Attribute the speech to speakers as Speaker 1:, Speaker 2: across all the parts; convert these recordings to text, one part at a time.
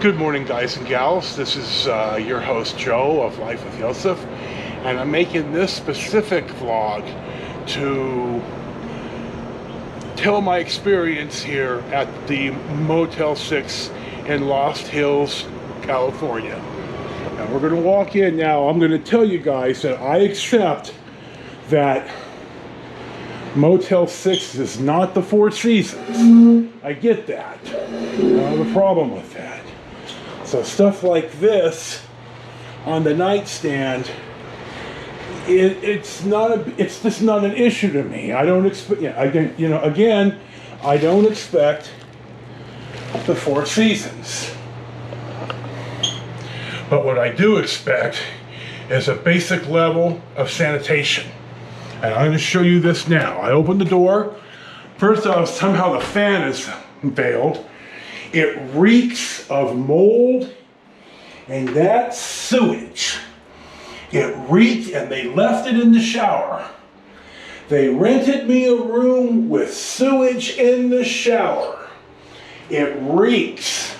Speaker 1: Good morning, guys and gals. This is your host, Joe, of Life with Yosef, and I'm making this specific vlog to tell my experience here at the Motel 6 in Lost Hills, California. And we're going to walk in now. I'm going to tell you guys that I accept that Motel 6 is not the Four Seasons. I get that. I don't have a problem with that. So stuff like this on the nightstand, it's just not an issue to me. I don't expect, again, I don't expect the Four Seasons. But what I do expect is a basic level of sanitation. And I'm going to show you this now. I opened the door. First off, somehow the fan is failed. It reeks of mold, and that's sewage. It reeked, and they left it in the shower. They rented me a room with sewage in the shower. It reeks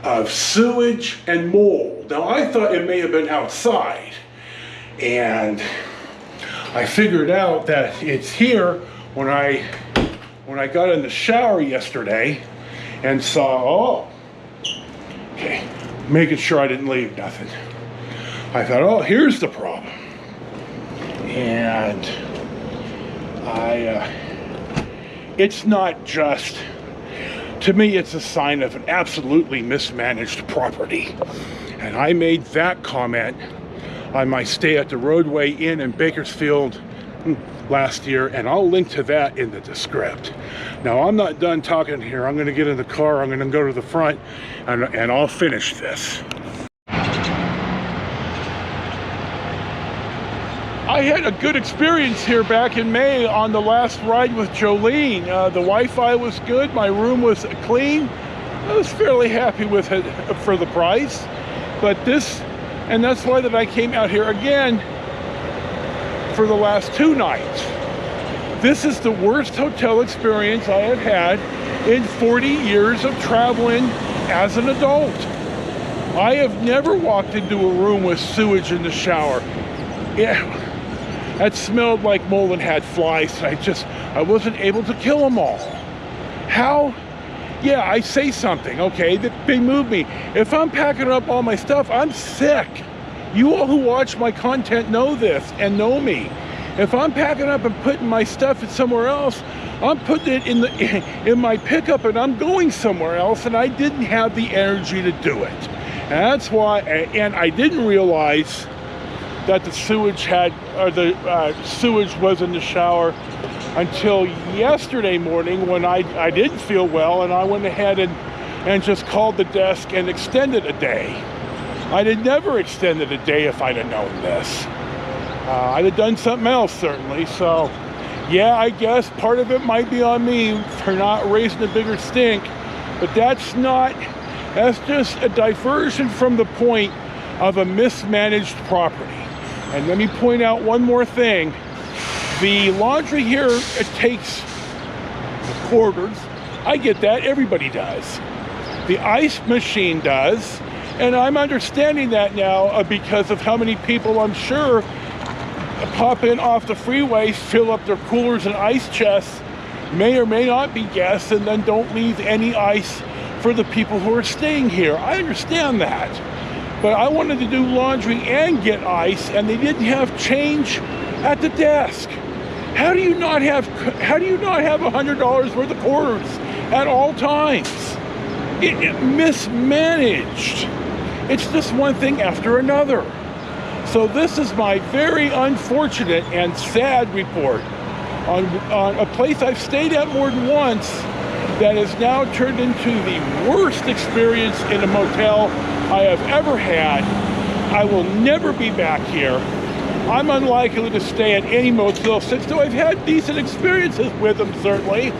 Speaker 1: of sewage and mold. Now, I thought it may have been outside, and I figured out that it's here when I got in the shower yesterday and saw, okay, making sure I didn't leave nothing. I thought, oh, here's the problem. And it's not just, to me, it's a sign of an absolutely mismanaged property. And I made that comment on my stay at the Roadway Inn in Bakersfield last year, and I'll link to that in the descript. Now, I'm not done talking here. I'm going to get in the car. I'm going to go to the front, and I'll finish this. I had a good experience here back in May on the last ride with Jolene. The Wi-Fi was good. My room was clean. I was fairly happy with it for the price. But and that's why that I came out here again for the last 2 nights. This is the worst hotel experience I have had in 40 years of traveling as an adult. I have never walked into a room with sewage in the shower. That smelled like mold and had flies. I wasn't able to kill them all. How? Yeah, I say something, okay, they move me. If I'm packing up all my stuff, I'm sick. You all who watch my content know this and know me. If I'm packing up and putting my stuff somewhere else, I'm putting it in my pickup and I'm going somewhere else, and I didn't have the energy to do it. And that's why, and I didn't realize that the sewage sewage was in the shower until yesterday morning when I didn't feel well, and I went ahead and just called the desk and extended a day. I'd have never extended a day if I'd have known this. I'd have done something else, certainly. So, yeah, I guess part of it might be on me for not raising a bigger stink, but that's just a diversion from the point of a mismanaged property. And let me point out one more thing. The laundry here, it takes quarters. I get that, everybody does. The ice machine does. And I'm understanding that now because of how many people, I'm sure, pop in off the freeway, fill up their coolers and ice chests, may or may not be guests, and then don't leave any ice for the people who are staying here. I understand that. But I wanted to do laundry and get ice, and they didn't have change at the desk. How do you not have $100 worth of quarters at all times? It mismanaged. It's just one thing after another. So this is my very unfortunate and sad report on a place I've stayed at more than once that has now turned into the worst experience in a motel I have ever had. I will never be back here. I'm unlikely to stay at any Motel 6, though I've had decent experiences with them, certainly.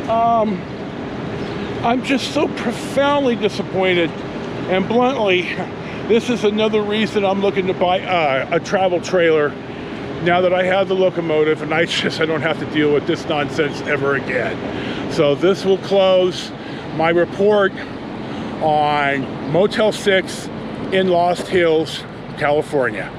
Speaker 1: I'm just so profoundly disappointed, and bluntly, this is another reason I'm looking to buy a travel trailer now that I have the locomotive, and I don't have to deal with this nonsense ever again. So this will close my report on Motel 6 in Lost Hills, California.